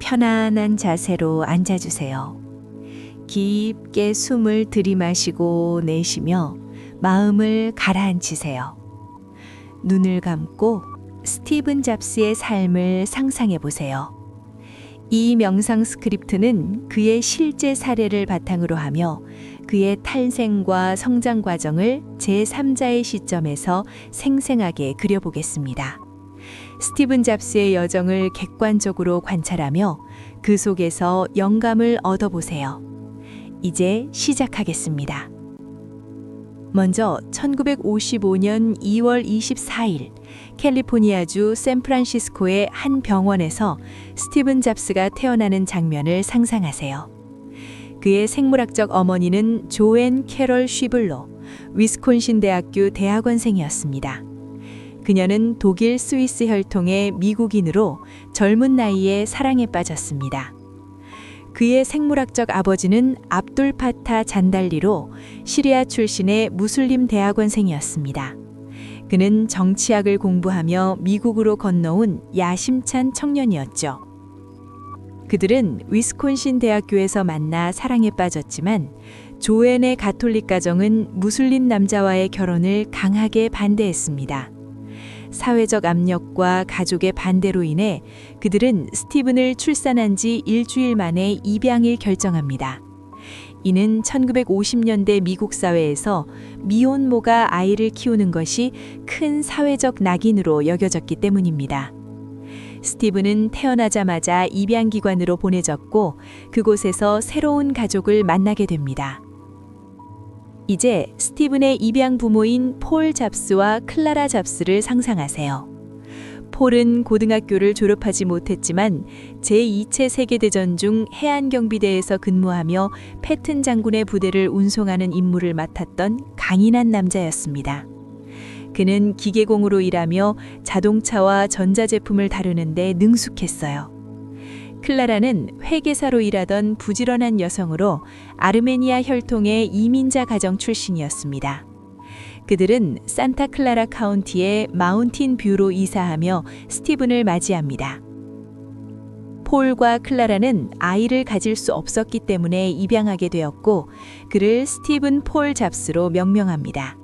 편안한 자세로 앉아주세요. 깊게 숨을 들이마시고 내쉬며 마음을 가라앉히세요. 눈을 감고 스티븐 잡스의 삶을 상상해 보세요. 이 명상 스크립트는 그의 실제 사례를 바탕으로 하며 그의 탄생과 성장 과정을 제3자의 시점에서 생생하게 그려보겠습니다. 스티븐 잡스의 여정을 객관적으로 관찰하며 그 속에서 영감을 얻어보세요. 이제 시작하겠습니다. 먼저 1955년 2월 24일 캘리포니아주 샌프란시스코의 한 병원에서 스티븐 잡스가 태어나는 장면을 상상하세요. 그의 생물학적 어머니는 조앤 캐럴 쉬블로, 위스콘신 대학교 대학원생이었습니다. 그녀는 독일 스위스 혈통의 미국인으로 젊은 나이에 사랑에 빠졌습니다. 그의 생물학적 아버지는 압둘 파타 잔달리로 시리아 출신의 무슬림 대학원생이었습니다. 그는 정치학을 공부하며 미국으로 건너온 야심찬 청년이었죠. 그들은 위스콘신 대학교에서 만나 사랑에 빠졌지만 조앤의 가톨릭 가정은 무슬림 남자와의 결혼을 강하게 반대했습니다. 사회적 압력과 가족의 반대로 인해 그들은 스티븐을 출산한 지 일주일 만에 입양을 결정합니다. 이는 1950년대 미국 사회에서 미혼모가 아이를 키우는 것이 큰 사회적 낙인으로 여겨졌기 때문입니다. 스티븐은 태어나자마자 입양기관으로 보내졌고 그곳에서 새로운 가족을 만나게 됩니다. 이제 스티븐의 입양 부모인 폴 잡스와 클라라 잡스를 상상하세요. 폴은 고등학교를 졸업하지 못했지만 제2차 세계대전 중 해안경비대에서 근무하며 패튼 장군의 부대를 운송하는 임무를 맡았던 강인한 남자였습니다. 그는 기계공으로 일하며 자동차와 전자제품을 다루는 데 능숙했어요. 클라라는 회계사로 일하던 부지런한 여성으로 아르메니아 혈통의 이민자 가정 출신이었습니다. 그들은 산타클라라 카운티의 마운틴 뷰로 이사하며 스티븐을 맞이합니다. 폴과 클라라는 아이를 가질 수 없었기 때문에 입양하게 되었고 그를 스티븐 폴 잡스로 명명합니다.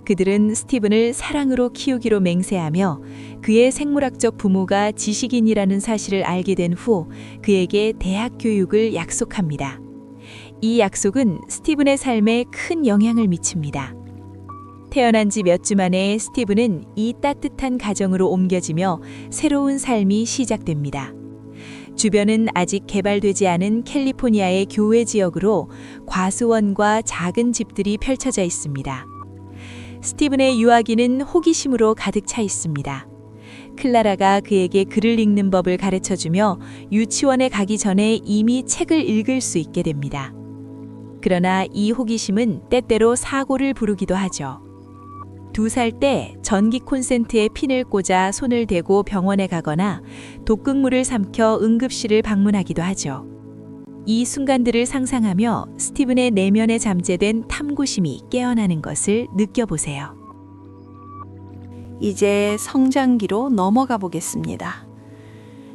그들은 스티븐을 사랑으로 키우기로 맹세하며 그의 생물학적 부모가 지식인이라는 사실을 알게 된 후 그에게 대학 교육을 약속합니다. 이 약속은 스티븐의 삶에 큰 영향을 미칩니다. 태어난 지 몇 주 만에 스티븐은 이 따뜻한 가정으로 옮겨지며 새로운 삶이 시작됩니다. 주변은 아직 개발되지 않은 캘리포니아의 교외 지역으로 과수원과 작은 집들이 펼쳐져 있습니다. 스티븐의 유아기는 호기심으로 가득 차 있습니다. 클라라가 그에게 글을 읽는 법을 가르쳐주며 유치원에 가기 전에 이미 책을 읽을 수 있게 됩니다. 그러나 이 호기심은 때때로 사고를 부르기도 하죠. 2살 때 전기 콘센트에 핀을 꽂아 손을 대고 병원에 가거나 독극물을 삼켜 응급실을 방문하기도 하죠. 이 순간들을 상상하며 스티븐의 내면에 잠재된 탐구심이 깨어나는 것을 느껴보세요. 이제 성장기로 넘어가 보겠습니다.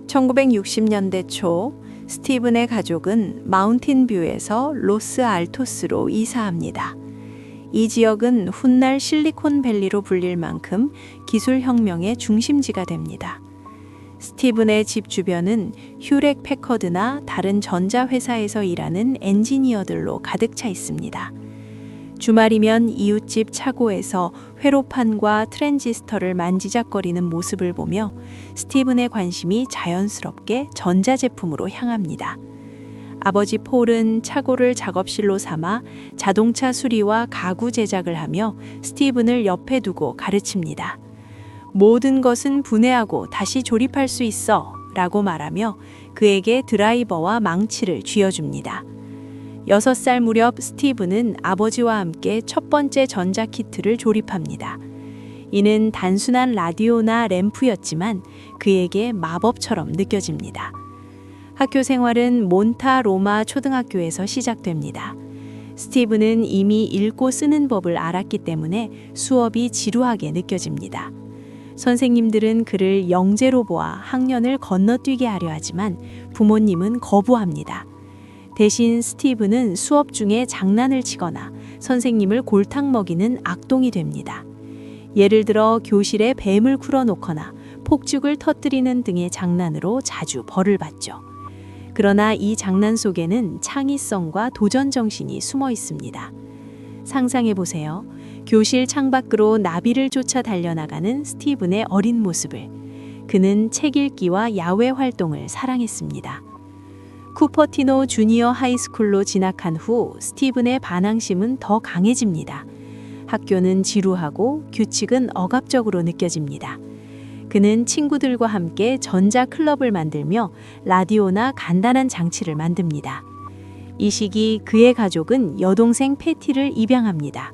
1960년대 초 스티븐의 가족은 마운틴 뷰에서 로스 알토스로 이사합니다. 이 지역은 훗날 실리콘밸리로 불릴 만큼 기술혁명의 중심지가 됩니다. 스티븐의 집 주변은 휴렉 패커드나 다른 전자회사에서 일하는 엔지니어들로 가득 차 있습니다. 주말이면 이웃집 차고에서 회로판과 트랜지스터를 만지작거리는 모습을 보며 스티븐의 관심이 자연스럽게 전자제품으로 향합니다. 아버지 폴은 차고를 작업실로 삼아 자동차 수리와 가구 제작을 하며 스티븐을 옆에 두고 가르칩니다. 모든 것은 분해하고 다시 조립할 수 있어 라고 말하며 그에게 드라이버와 망치를 쥐어줍니다. 6살 무렵 스티븐은 아버지와 함께 첫 번째 전자키트를 조립합니다. 이는 단순한 라디오나 램프였지만 그에게 마법처럼 느껴집니다. 학교 생활은 몬타 로마 초등학교에서 시작됩니다. 스티븐은 이미 읽고 쓰는 법을 알았기 때문에 수업이 지루하게 느껴집니다. 선생님들은 그를 영재로 보아 학년을 건너뛰게 하려 하지만 부모님은 거부합니다. 대신 스티브는 수업 중에 장난을 치거나 선생님을 골탕 먹이는 악동이 됩니다. 예를 들어 교실에 뱀을 굴어놓거나 폭죽을 터뜨리는 등의 장난으로 자주 벌을 받죠. 그러나 이 장난 속에는 창의성과 도전 정신이 숨어 있습니다. 상상해 보세요. 교실 창밖으로 나비를 쫓아 달려나가는 스티븐의 어린 모습을. 그는 책 읽기와 야외 활동을 사랑했습니다. 쿠퍼티노 주니어 하이스쿨로 진학한 후 스티븐의 반항심은 더 강해집니다. 학교는 지루하고 규칙은 억압적으로 느껴집니다. 그는 친구들과 함께 전자클럽을 만들며 라디오나 간단한 장치를 만듭니다. 이 시기 그의 가족은 여동생 패티를 입양합니다.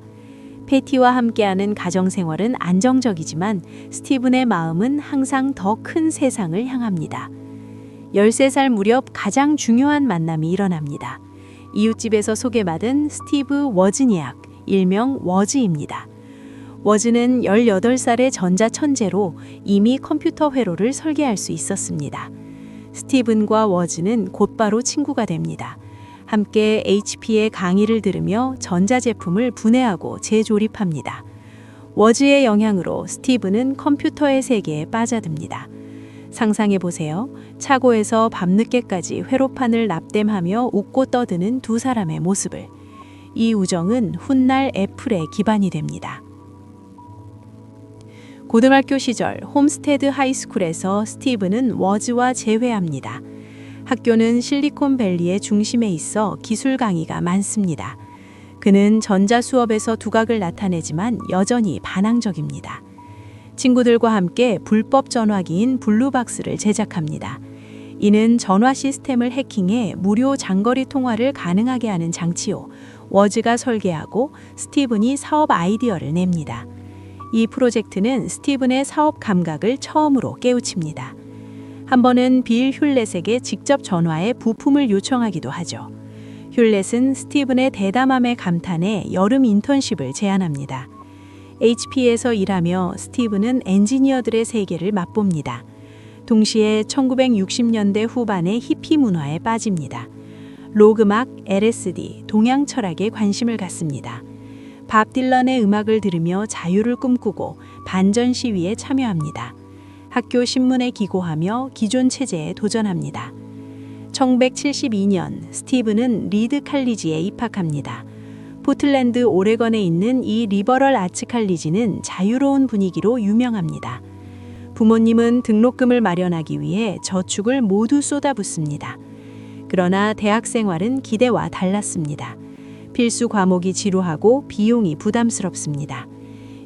패티와 함께하는 가정생활은 안정적이지만 스티븐의 마음은 항상 더 큰 세상을 향합니다. 13살 무렵 가장 중요한 만남이 일어납니다. 이웃집에서 소개받은 스티브 워즈니악, 일명 워즈입니다. 워즈는 18살의 전자천재로 이미 컴퓨터 회로를 설계할 수 있었습니다. 스티븐과 워즈는 곧바로 친구가 됩니다. 함께 HP의 강의를 들으며 전자제품을 분해하고 재조립합니다. 워즈의 영향으로 스티븐은 컴퓨터의 세계에 빠져듭니다. 상상해 보세요. 차고에서 밤늦게까지 회로판을 납땜하며 웃고 떠드는 두 사람의 모습을. 이 우정은 훗날 애플의 기반이 됩니다. 고등학교 시절 홈스테드 하이스쿨에서 스티븐은 워즈와 재회합니다. 학교는 실리콘밸리의 중심에 있어 기술 강의가 많습니다. 그는 전자 수업에서 두각을 나타내지만 여전히 반항적입니다. 친구들과 함께 불법 전화기인 블루박스를 제작합니다. 이는 전화 시스템을 해킹해 무료 장거리 통화를 가능하게 하는 장치요. 워즈가 설계하고 스티븐이 사업 아이디어를 냅니다. 이 프로젝트는 스티븐의 사업 감각을 처음으로 깨우칩니다. 한 번은 빌 휴렛에게 직접 전화해 부품을 요청하기도 하죠. 휴렛은 스티븐의 대담함에 감탄해 여름 인턴십을 제안합니다. HP에서 일하며 스티븐은 엔지니어들의 세계를 맛봅니다. 동시에 1960년대 후반의 히피 문화에 빠집니다. 록음악, LSD, 동양 철학에 관심을 갖습니다. 밥 딜런의 음악을 들으며 자유를 꿈꾸고 반전 시위에 참여합니다. 학교 신문에 기고하며 기존 체제에 도전합니다. 1972년 스티븐은 리드 칼리지에 입학합니다. 포틀랜드 오레건에 있는 이 리버럴 아츠 칼리지는 자유로운 분위기로 유명합니다. 부모님은 등록금을 마련하기 위해 저축을 모두 쏟아붓습니다. 그러나 대학 생활은 기대와 달랐습니다. 필수 과목이 지루하고 비용이 부담스럽습니다.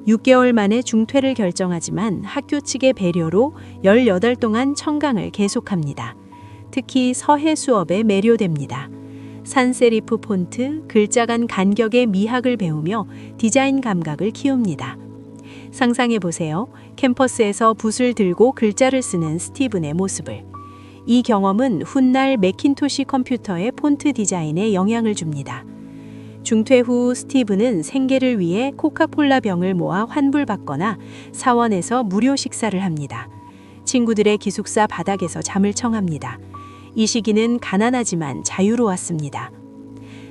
6개월 만에 중퇴를 결정하지만 학교 측의 배려로 18 동안 청강을 계속합니다. 특히 서해 수업에 매료됩니다. 산세리프 폰트, 글자 간 간격의 미학을 배우며 디자인 감각을 키웁니다. 상상해 보세요. 캠퍼스에서 붓을 들고 글자를 쓰는 스티븐의 모습을. 이 경험은 훗날 매킨토시 컴퓨터의 폰트 디자인에 영향을 줍니다. 중퇴 후 스티븐은 생계를 위해 코카콜라 병을 모아 환불받거나 사원에서 무료 식사를 합니다. 친구들의 기숙사 바닥에서 잠을 청합니다. 이 시기는 가난하지만 자유로웠습니다.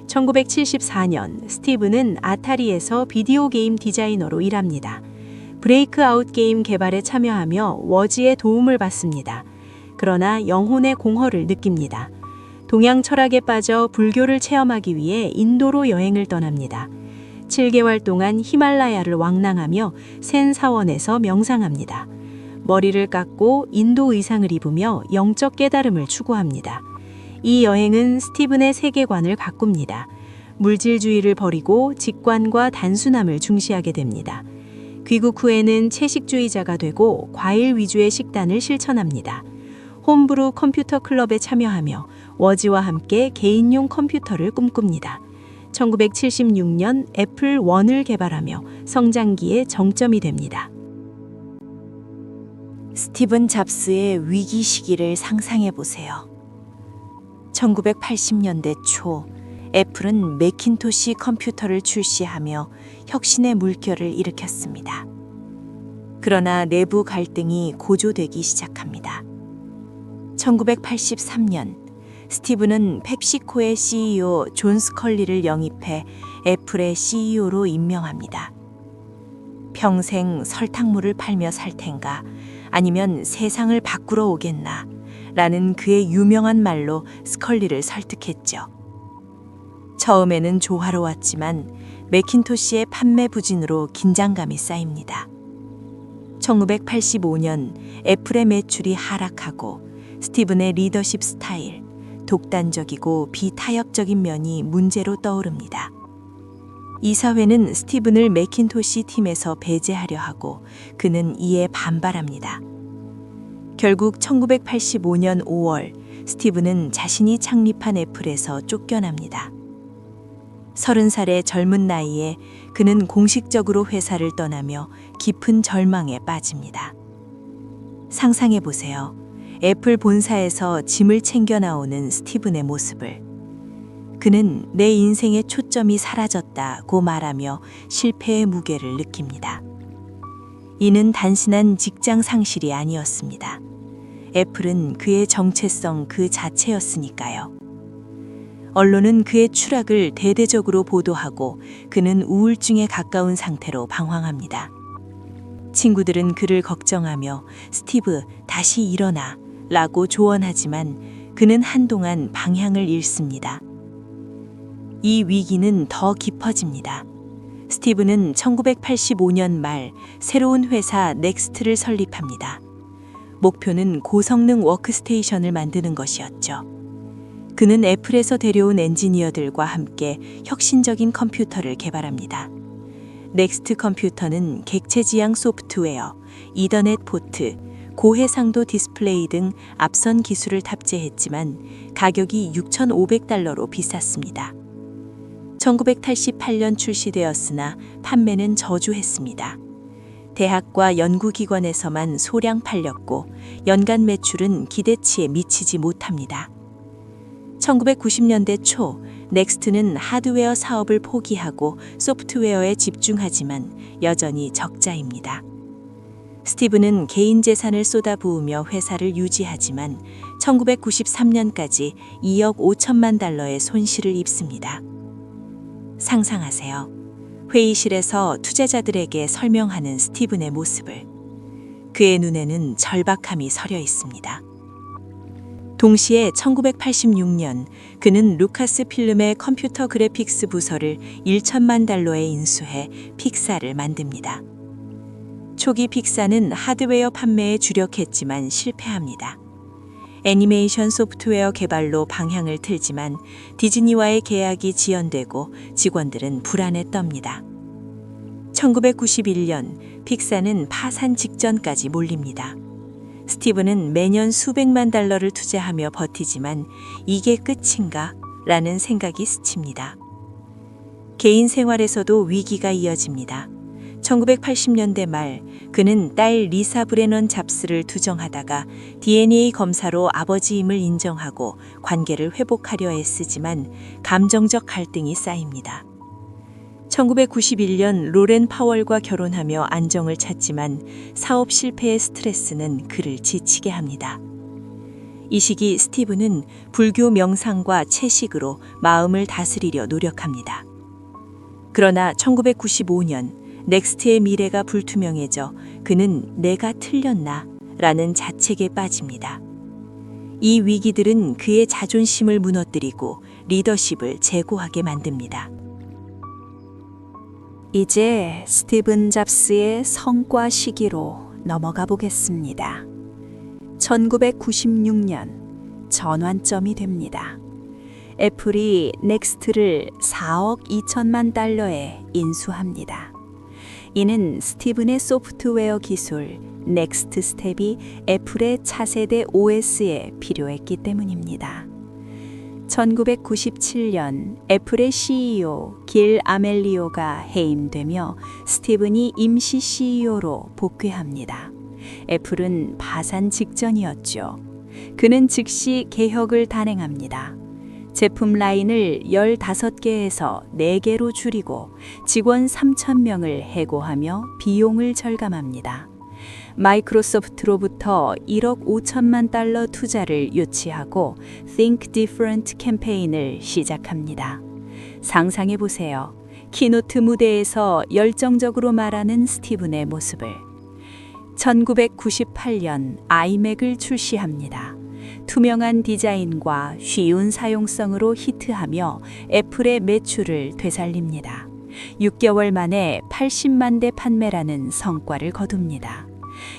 1974년 스티븐은 아타리에서 비디오 게임 디자이너로 일합니다. 브레이크아웃 게임 개발에 참여하며 워즈의 도움을 받습니다. 그러나 영혼의 공허를 느낍니다. 동양 철학에 빠져 불교를 체험하기 위해 인도로 여행을 떠납니다. 7개월 동안 히말라야를 왕랑하며 센 사원에서 명상합니다. 머리를 깎고 인도 의상을 입으며 영적 깨달음을 추구합니다. 이 여행은 스티븐의 세계관을 가꿉니다. 물질주의를 버리고 직관과 단순함을 중시하게 됩니다. 귀국 후에는 채식주의자가 되고 과일 위주의 식단을 실천합니다. 홈브루 컴퓨터 클럽에 참여하며 워즈와 함께 개인용 컴퓨터를 꿈꿉니다. 1976년 애플 1을 개발하며 성장기의 정점이 됩니다. 스티븐 잡스의 위기 시기를 상상해 보세요. 1980년대 초 애플은 매킨토시 컴퓨터를 출시하며 혁신의 물결을 일으켰습니다. 그러나 내부 갈등이 고조되기 시작합니다. 1983년 스티브는 펩시코의 CEO 존 스컬리를 영입해 애플의 CEO로 임명합니다. 평생 설탕물을 팔며 살 텐가 아니면 세상을 바꾸러 오겠나 라는 그의 유명한 말로 스컬리를 설득했죠. 처음에는 조화로웠지만 매킨토시의 판매 부진으로 긴장감이 쌓입니다. 1985년 애플의 매출이 하락하고 스티븐의 리더십 스타일, 독단적이고 비타협적인 면이 문제로 떠오릅니다. 이사회는 스티븐을 매킨토시 팀에서 배제하려 하고 그는 이에 반발합니다. 결국 1985년 5월 스티븐은 자신이 창립한 애플에서 쫓겨납니다. 30살의 젊은 나이에 그는 공식적으로 회사를 떠나며 깊은 절망에 빠집니다. 상상해 보세요. 애플 본사에서 짐을 챙겨 나오는 스티븐의 모습을. 그는 내 인생의 초점이 사라졌다고 말하며 실패의 무게를 느낍니다. 이는 단순한 직장 상실이 아니었습니다. 애플은 그의 정체성 그 자체였으니까요. 언론은 그의 추락을 대대적으로 보도하고 그는 우울증에 가까운 상태로 방황합니다. 친구들은 그를 걱정하며 스티브, 다시 일어나 라고 조언하지만 그는 한동안 방향을 잃습니다. 이 위기는 더 깊어집니다. 스티브는 1985년 말 새로운 회사 넥스트를 설립합니다. 목표는 고성능 워크스테이션을 만드는 것이었죠. 그는 애플에서 데려온 엔지니어들과 함께 혁신적인 컴퓨터를 개발합니다. 넥스트 컴퓨터는 객체 지향 소프트웨어, 이더넷 포트, 고해상도 디스플레이 등 앞선 기술을 탑재했지만 가격이 $6,500로 비쌌습니다. 1988년 출시되었으나 판매는 저조했습니다. 대학과 연구기관에서만 소량 팔렸고 연간 매출은 기대치에 미치지 못합니다. 1990년대 초 넥스트는 하드웨어 사업을 포기하고 소프트웨어에 집중하지만 여전히 적자입니다. 스티브는 개인 재산을 쏟아부으며 회사를 유지하지만 1993년까지 $2억 5천만 달러의 손실을 입습니다. 상상하세요. 회의실에서 투자자들에게 설명하는 스티븐의 모습을. 그의 눈에는 절박함이 서려 있습니다. 동시에 1986년 그는 루카스 필름의 컴퓨터 그래픽스 부서를 $1천만 달러에 인수해 픽사를 만듭니다. 초기 픽사는 하드웨어 판매에 주력했지만 실패합니다. 애니메이션 소프트웨어 개발로 방향을 틀지만 디즈니와의 계약이 지연되고 직원들은 불안에 떱니다. 1991년 픽사는 파산 직전까지 몰립니다. 스티븐은 매년 수백만 달러를 투자하며 버티지만 이게 끝인가? 라는 생각이 스칩니다. 개인 생활에서도 위기가 이어집니다. 1980년대 말 그는 딸 리사 브레넌 잡스를 투정하다가 DNA 검사로 아버지임을 인정하고 관계를 회복하려 애쓰지만 감정적 갈등이 쌓입니다. 1991년 로렌 파월과 결혼하며 안정을 찾지만 사업 실패의 스트레스는 그를 지치게 합니다. 이 시기 스티브는 불교 명상과 채식으로 마음을 다스리려 노력합니다. 그러나 1995년 넥스트의 미래가 불투명해져 그는 내가 틀렸나? 라는 자책에 빠집니다. 이 위기들은 그의 자존심을 무너뜨리고 리더십을 제고하게 만듭니다. 이제 스티븐 잡스의 성과 시기로 넘어가 보겠습니다. 1996년 전환점이 됩니다. 애플이 넥스트를 $4억 2천만 달러에 인수합니다. 이는 스티븐의 소프트웨어 기술 넥스트 스텝이 애플의 차세대 OS에 필요했기 때문입니다. 1997년 애플의 CEO 길 아멜리오가 해임되며 스티븐이 임시 CEO로 복귀합니다. 애플은 파산 직전이었죠. 그는 즉시 개혁을 단행합니다. 제품 라인을 15개에서 4개로 줄이고 직원 3,000명을 해고하며 비용을 절감합니다. 마이크로소프트로부터 1억 5천만 달러 투자를 유치하고 Think Different 캠페인을 시작합니다. 상상해 보세요. 키노트 무대에서 열정적으로 말하는 스티븐의 모습을. 1998년 아이맥을 출시합니다. 투명한 디자인과 쉬운 사용성으로 히트하며 애플의 매출을 되살립니다. 6개월 만에 80만 대 판매라는 성과를 거둡니다.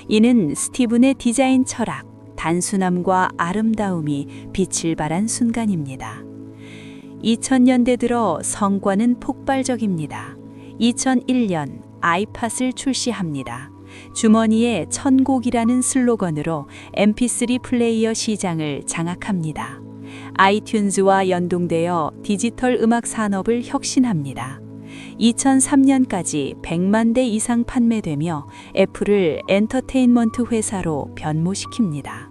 이는 스티븐의 디자인 철학, 단순함과 아름다움이 빛을 발한 순간입니다. 2000년대 들어 성과는 폭발적입니다. 2001년 아이팟을 출시합니다. 주머니에 천곡이라는 슬로건으로 MP3 플레이어 시장을 장악합니다. 아이튠즈와 연동되어 디지털 음악 산업을 혁신합니다. 2003년까지 100만 대 이상 판매되며 애플을 엔터테인먼트 회사로 변모시킵니다.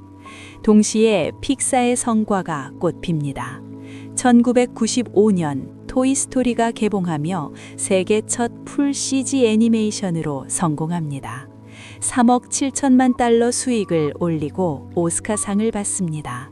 동시에 픽사의 성과가 꽃핍니다. 1995년 토이스토리가 개봉하며 세계 첫 풀 CG 애니메이션으로 성공합니다. 3억 7천만 달러 수익을 올리고 오스카상을 받습니다.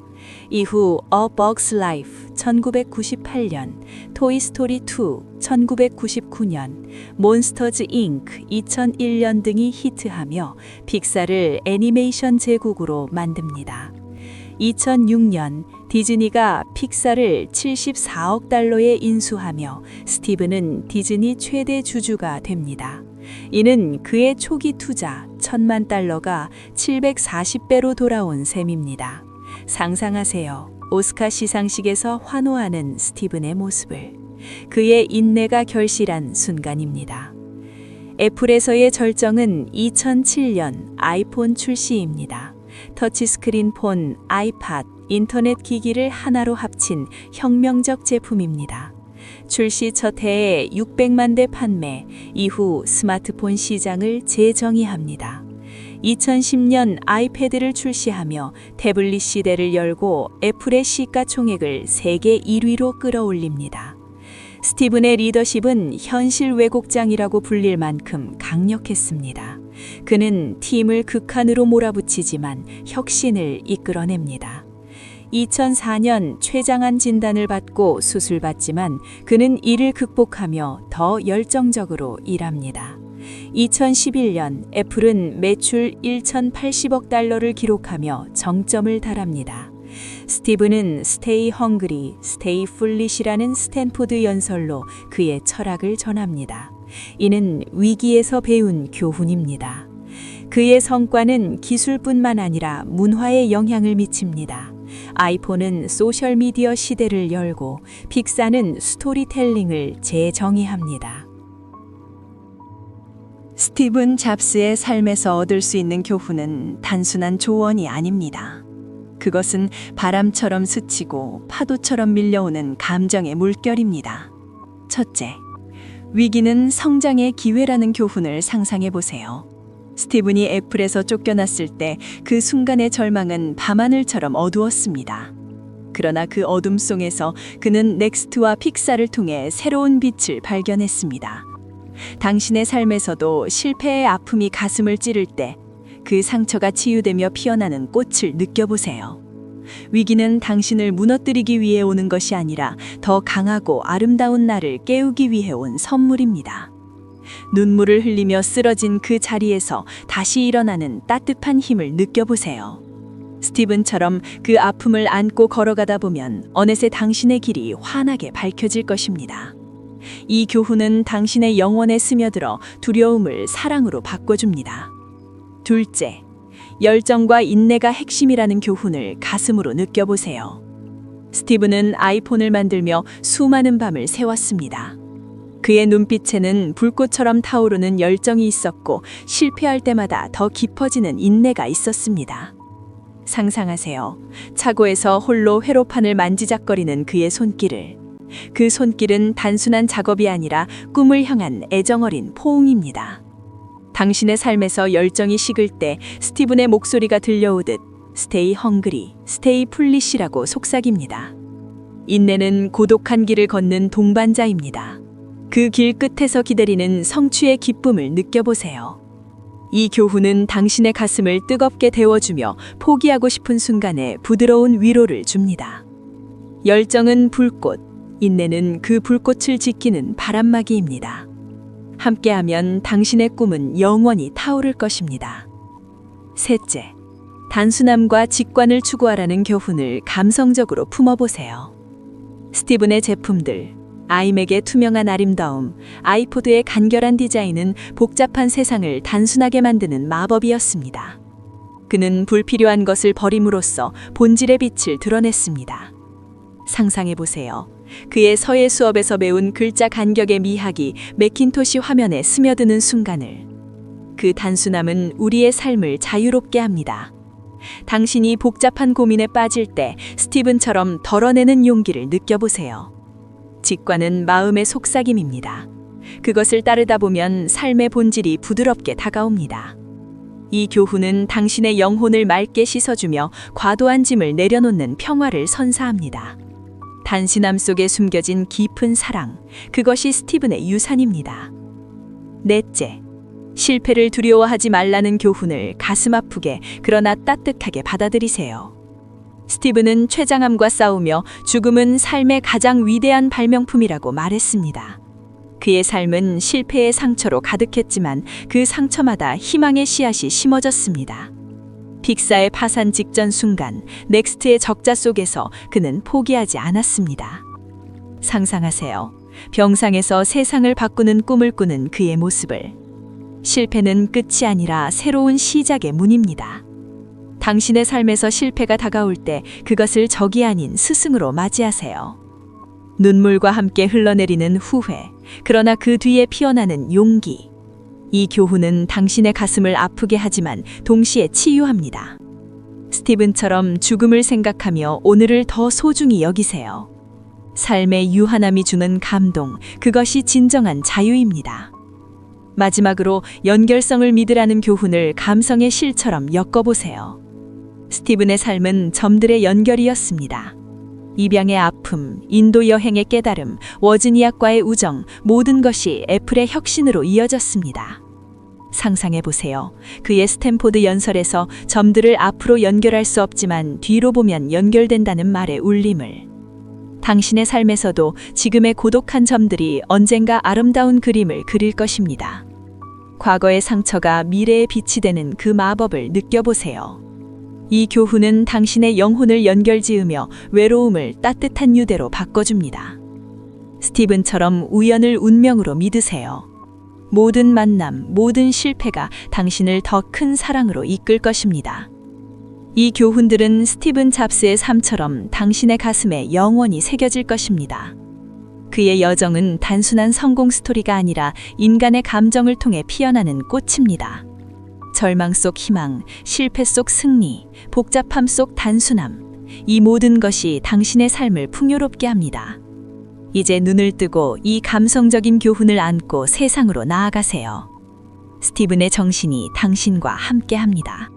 이후 A Bug's Life 1998년, 토이스토리 2 1999년, 몬스터즈 잉크 2001년 등이 히트하며 픽사를 애니메이션 제국으로 만듭니다. 2006년 디즈니가 픽사를 74억 달러에 인수하며 스티븐은 디즈니 최대 주주가 됩니다. 이는 그의 초기 투자 1,000만 달러가 740배로 돌아온 셈입니다. 상상하세요. 오스카 시상식에서 환호하는 스티븐의 모습을. 그의 인내가 결실한 순간입니다. 애플에서의 절정은 2007년 아이폰 출시입니다. 터치스크린 폰, 아이팟, 인터넷 기기를 하나로 합친 혁명적 제품입니다. 출시 첫 해에 600만 대 판매, 이후 스마트폰 시장을 재정의합니다. 2010년 아이패드를 출시하며 태블릿 시대를 열고 애플의 시가총액을 세계 1위로 끌어올립니다. 스티븐의 리더십은 현실 왜곡장이라고 불릴 만큼 강력했습니다. 그는 팀을 극한으로 몰아붙이지만 혁신을 이끌어냅니다. 2004년 췌장암 진단을 받고 수술받지만 그는 이를 극복하며 더 열정적으로 일합니다. 2011년 애플은 매출 1,080억 달러를 기록하며 정점을 달합니다. 스티븐은 Stay Hungry, Stay Foolish이라는 스탠포드 연설로 그의 철학을 전합니다. 이는 위기에서 배운 교훈입니다. 그의 성과는 기술뿐만 아니라 문화에 영향을 미칩니다. 아이폰은 소셜미디어 시대를 열고 픽사는 스토리텔링을 재정의합니다. 스티븐 잡스의 삶에서 얻을 수 있는 교훈은 단순한 조언이 아닙니다. 그것은 바람처럼 스치고 파도처럼 밀려오는 감정의 물결입니다. 첫째, 위기는 성장의 기회라는 교훈을 상상해 보세요. 스티븐이 애플에서 쫓겨났을 때 그 순간의 절망은 밤하늘처럼 어두웠습니다. 그러나 그 어둠 속에서 그는 넥스트와 픽사를 통해 새로운 빛을 발견했습니다. 당신의 삶에서도 실패의 아픔이 가슴을 찌를 때 그 상처가 치유되며 피어나는 꽃을 느껴보세요. 위기는 당신을 무너뜨리기 위해 오는 것이 아니라 더 강하고 아름다운 나를 깨우기 위해 온 선물입니다. 눈물을 흘리며 쓰러진 그 자리에서 다시 일어나는 따뜻한 힘을 느껴보세요. 스티븐처럼 그 아픔을 안고 걸어가다 보면 어느새 당신의 길이 환하게 밝혀질 것입니다. 이 교훈은 당신의 영혼에 스며들어 두려움을 사랑으로 바꿔줍니다. 둘째, 열정과 인내가 핵심이라는 교훈을 가슴으로 느껴보세요. 스티븐은 아이폰을 만들며 수많은 밤을 새웠습니다. 그의 눈빛에는 불꽃처럼 타오르는 열정이 있었고 실패할 때마다 더 깊어지는 인내가 있었습니다. 상상하세요. 차고에서 홀로 회로판을 만지작거리는 그의 손길을. 그 손길은 단순한 작업이 아니라 꿈을 향한 애정어린 포옹입니다. 당신의 삶에서 열정이 식을 때 스티븐의 목소리가 들려오듯 Stay Hungry, Stay Foolish라고 속삭입니다. 인내는 고독한 길을 걷는 동반자입니다. 그 길 끝에서 기다리는 성취의 기쁨을 느껴보세요. 이 교훈은 당신의 가슴을 뜨겁게 데워주며 포기하고 싶은 순간에 부드러운 위로를 줍니다. 열정은 불꽃, 인내는 그 불꽃을 지키는 바람막이입니다. 함께하면 당신의 꿈은 영원히 타오를 것입니다. 셋째, 단순함과 직관을 추구하라는 교훈을 감성적으로 품어보세요. 스티븐의 제품들, 아이맥의 투명한 아름다움, 아이포드의 간결한 디자인은 복잡한 세상을 단순하게 만드는 마법이었습니다. 그는 불필요한 것을 버림으로써 본질의 빛을 드러냈습니다. 상상해보세요. 그의 서예 수업에서 배운 글자 간격의 미학이 매킨토시 화면에 스며드는 순간을. 그 단순함은 우리의 삶을 자유롭게 합니다. 당신이 복잡한 고민에 빠질 때 스티븐처럼 덜어내는 용기를 느껴보세요. 직관은 마음의 속삭임입니다. 그것을 따르다 보면 삶의 본질이 부드럽게 다가옵니다. 이 교훈은 당신의 영혼을 맑게 씻어주며 과도한 짐을 내려놓는 평화를 선사합니다. 단순함 속에 숨겨진 깊은 사랑, 그것이 스티븐의 유산입니다. 넷째, 실패를 두려워하지 말라는 교훈을 가슴 아프게 그러나 따뜻하게 받아들이세요. 스티븐은 췌장암과 싸우며 죽음은 삶의 가장 위대한 발명품이라고 말했습니다. 그의 삶은 실패의 상처로 가득했지만 그 상처마다 희망의 씨앗이 심어졌습니다. 픽사의 파산 직전 순간, 넥스트의 적자 속에서 그는 포기하지 않았습니다. 상상하세요. 병상에서 세상을 바꾸는 꿈을 꾸는 그의 모습을. 실패는 끝이 아니라 새로운 시작의 문입니다. 당신의 삶에서 실패가 다가올 때 그것을 적이 아닌 스승으로 맞이하세요. 눈물과 함께 흘러내리는 후회, 그러나 그 뒤에 피어나는 용기. 이 교훈은 당신의 가슴을 아프게 하지만 동시에 치유합니다. 스티븐처럼 죽음을 생각하며 오늘을 더 소중히 여기세요. 삶의 유한함이 주는 감동, 그것이 진정한 자유입니다. 마지막으로 연결성을 믿으라는 교훈을 감성의 실처럼 엮어보세요. 스티븐의 삶은 점들의 연결이었습니다. 입양의 아픔, 인도 여행의 깨달음, 워지니아과의 우정, 모든 것이 애플의 혁신으로 이어졌습니다. 상상해보세요. 그의 스탠포드 연설에서 점들을 앞으로 연결할 수 없지만 뒤로 보면 연결된다는 말의 울림을. 당신의 삶에서도 지금의 고독한 점들이 언젠가 아름다운 그림을 그릴 것입니다. 과거의 상처가 미래의 빛이 되는 그 마법을 느껴보세요. 이 교훈은 당신의 영혼을 연결지으며 외로움을 따뜻한 유대로 바꿔줍니다. 스티븐처럼 우연을 운명으로 믿으세요. 모든 만남, 모든 실패가 당신을 더 큰 사랑으로 이끌 것입니다. 이 교훈들은 스티븐 잡스의 삶처럼 당신의 가슴에 영원히 새겨질 것입니다. 그의 여정은 단순한 성공 스토리가 아니라 인간의 감정을 통해 피어나는 꽃입니다. 절망 속 희망, 실패 속 승리, 복잡함 속 단순함, 이 모든 것이 당신의 삶을 풍요롭게 합니다. 이제 눈을 뜨고 이 감성적인 교훈을 안고 세상으로 나아가세요. 스티븐의 정신이 당신과 함께합니다.